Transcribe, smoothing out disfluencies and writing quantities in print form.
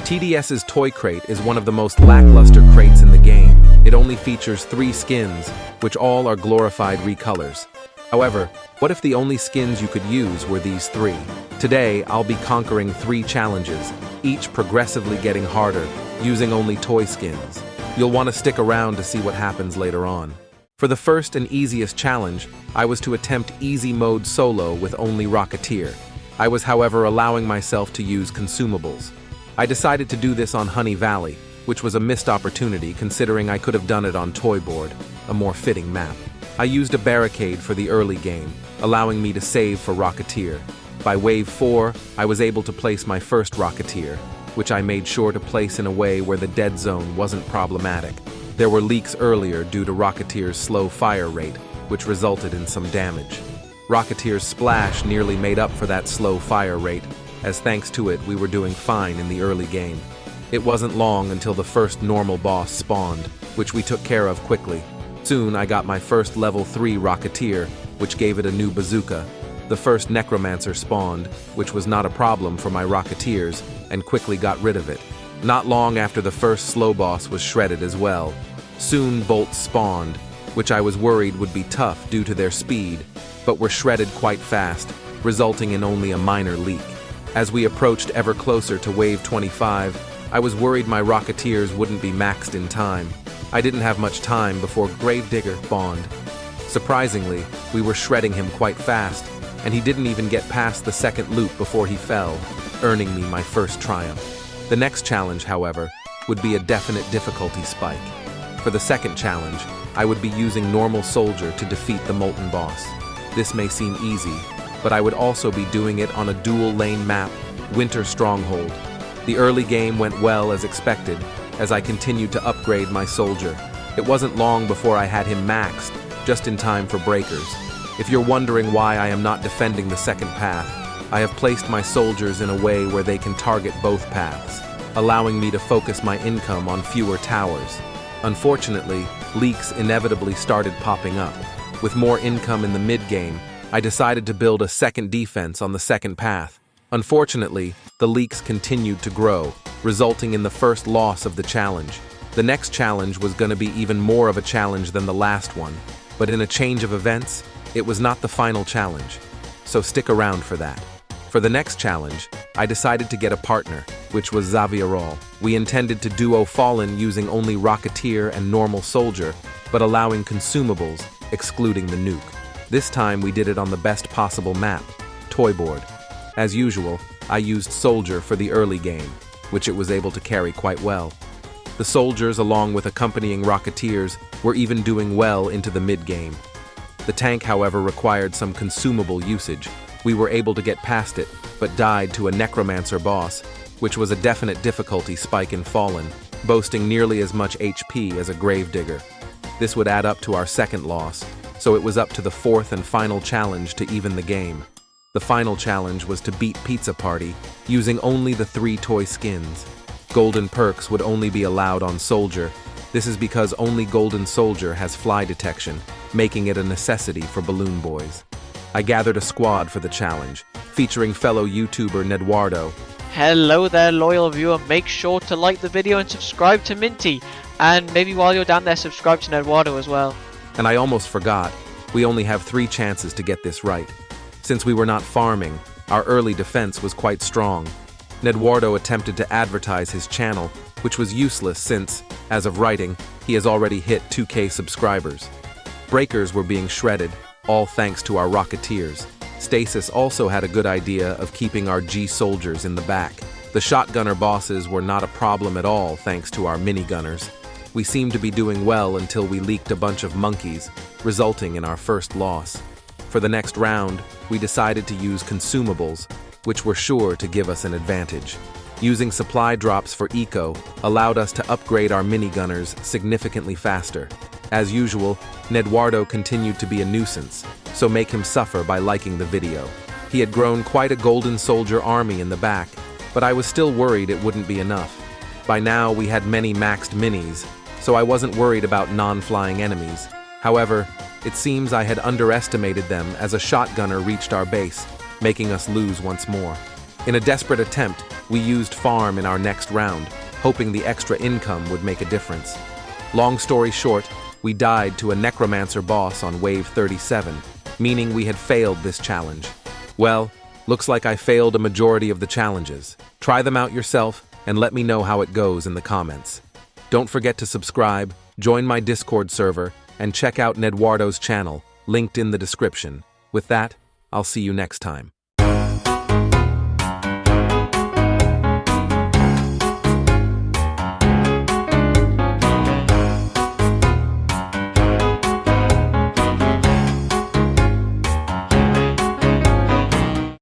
TDS's toy crate is one of the most lackluster crates in the game. It only features 3 skins, which all are glorified recolors. However, what if the only skins you could use were these 3? Today, I'll be conquering 3 challenges, each progressively getting harder, using only toy skins. You'll want to stick around to see what happens later on. For the first and easiest challenge, I was to attempt easy mode solo with only Rocketeer. I was, however, allowing myself to use consumables. I decided to do this on Honey Valley, which was a missed opportunity considering I could have done it on Toy Board, a more fitting map. I used a barricade for the early game, allowing me to save for Rocketeer. By Wave 4, I was able to place my first Rocketeer, which I made sure to place in a way where the dead zone wasn't problematic. There were leaks earlier due to Rocketeer's slow fire rate, which resulted in some damage. Rocketeer's splash nearly made up for that slow fire rate, as thanks to it we were doing fine in the early game. It wasn't long until the first normal boss spawned, which we took care of quickly. Soon I got my first level 3 Rocketeer, which gave it a new bazooka. The first Necromancer spawned, which was not a problem for my Rocketeers, and quickly got rid of it. Not long after the first slow boss was shredded as well. Soon bolts spawned, which I was worried would be tough due to their speed, but were shredded quite fast, resulting in only a minor leak. As we approached ever closer to Wave 25, I was worried my Rocketeers wouldn't be maxed in time. I didn't have much time before Gravedigger spawned. Surprisingly, we were shredding him quite fast, and he didn't even get past the second loop before he fell, earning me my first triumph. The next challenge, however, would be a definite difficulty spike. For the second challenge, I would be using normal soldier to defeat the Molten Boss. This may seem easy, but I would also be doing it on a dual-lane map, Winter Stronghold. The early game went well as expected, as I continued to upgrade my soldier. It wasn't long before I had him maxed, just in time for breakers. If you're wondering why I am not defending the second path, I have placed my soldiers in a way where they can target both paths, allowing me to focus my income on fewer towers. Unfortunately, leaks inevitably started popping up. With more income in the mid-game, I decided to build a second defense on the second path. Unfortunately, the leaks continued to grow, resulting in the first loss of the challenge. The next challenge was going to be even more of a challenge than the last one, but in a change of events, it was not the final challenge, so stick around for that. For the next challenge, I decided to get a partner, which was Xavierol. We intended to duo Fallen using only Rocketeer and normal soldier, but allowing consumables, excluding the nuke. This time we did it on the best possible map, Toy Board. As usual, I used Soldier for the early game, which it was able to carry quite well. The soldiers, along with accompanying Rocketeers, were even doing well into the mid-game. The tank, however, required some consumable usage. We were able to get past it, but died to a Necromancer boss, which was a definite difficulty spike in Fallen, boasting nearly as much HP as a Gravedigger. This would add up to our second loss, so it was up to the fourth and final challenge to even the game. The final challenge was to beat Pizza Party using only the 3 toy skins. Golden perks would only be allowed on Soldier. This is because only Golden Soldier has fly detection, making it a necessity for Balloon Boys. I gathered a squad for the challenge, featuring fellow YouTuber Nedwardo. Hello there, loyal viewer. Make sure to like the video and subscribe to Minty. And maybe while you're down there, subscribe to Nedwardo as well. And I almost forgot, we only have 3 chances to get this right. Since we were not farming, our early defense was quite strong. Nedwardo attempted to advertise his channel, which was useless since, as of writing, he has already hit 2K subscribers. Breakers were being shredded, all thanks to our Rocketeers. Stasis also had a good idea of keeping our G-soldiers in the back. The shotgunner bosses were not a problem at all thanks to our minigunners. We seemed to be doing well until we leaked a bunch of monkeys, resulting in our first loss. For the next round, we decided to use consumables, which were sure to give us an advantage. Using supply drops for eco allowed us to upgrade our minigunners significantly faster. As usual, Nedwardo continued to be a nuisance, so make him suffer by liking the video. He had grown quite a Golden Soldier army in the back, but I was still worried it wouldn't be enough. By now we had many maxed minis, so I wasn't worried about non-flying enemies. However, it seems I had underestimated them as a shotgunner reached our base, making us lose once more. In a desperate attempt, We used farm in our next round, hoping the extra income would make a difference. Long story short, we died to a necromancer boss on wave 37, meaning we had failed this challenge. Well, looks like I failed a majority of the challenges. Try them out yourself and let me know how it goes in the comments. Don't forget to subscribe, join my Discord server, and check out Nedwardo's channel, linked in the description. With that, I'll see you next time.